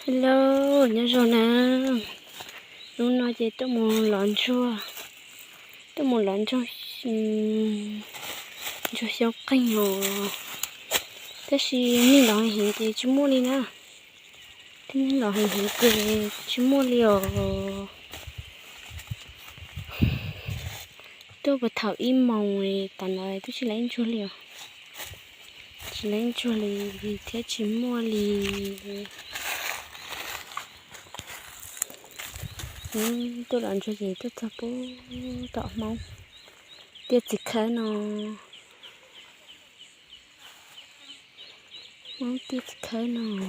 Hello, nhớ rồi nè. Lúc nói gì tôi muốn lón chua. Tôi muốn lón cho xíu canh hồ. Thế thì mình lón hình thì chú mua đi nè. Thế mình lón hình thì chú mua liều. Tôi vừa thảo im mong thì tận này tôi chỉ lấy chua liều. Chỉ lấy chua lì thì thế chú mua lì. Tôi làm cho gì tôi tập bố tỏ mong tiết dịch khá nó mong tiết dịch khá nó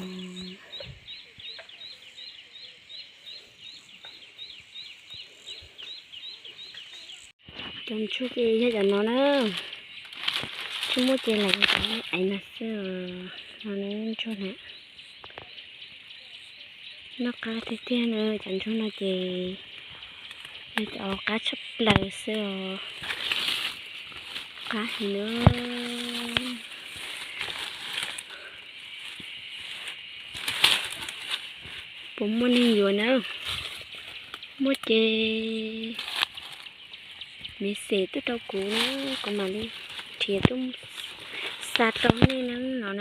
trong chút gì hết nó nữa chú mua tiền là cái ảnh là sữa nó nên cho nè nó cá thế tiên nữa chẳng cho nó gì cho cá chấp lời sữa cá nữa bụng mua nên nhiều nữa mua chè mì xế tôi đâu cũ nữa còn mà đi thiệt tôi sạt trong nên nó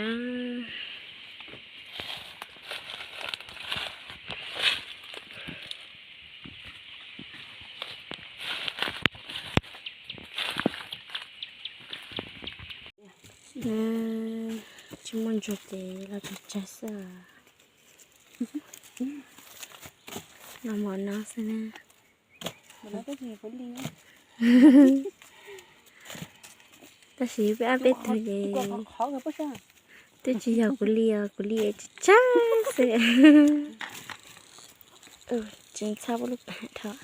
chỉ muốn chụp thì là chụp chết sao nó mòn nó xem nè nó cái gì cũng đi ta chỉ biết biết thôi gì khó gặp sao tôi chỉ giờ của lia chắc sẽ chính sao lúc bạn thọ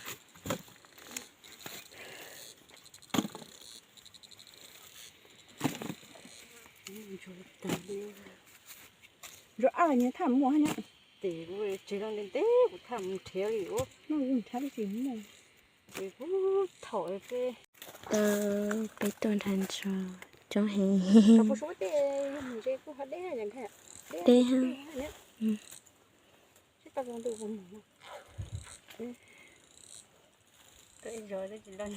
rồi ai nhớ thảm mua nhá thì cũng chỉ đang đến tết cũng thầm theo hiểu nó cũng thảm gì nữa thì cũng thổi cái cái tuần thành cho trong hình tao có số tê mình chơi cũng hết đấy chẳng hạn đây ha chứ tao còn được không cái rồi đó chỉ đang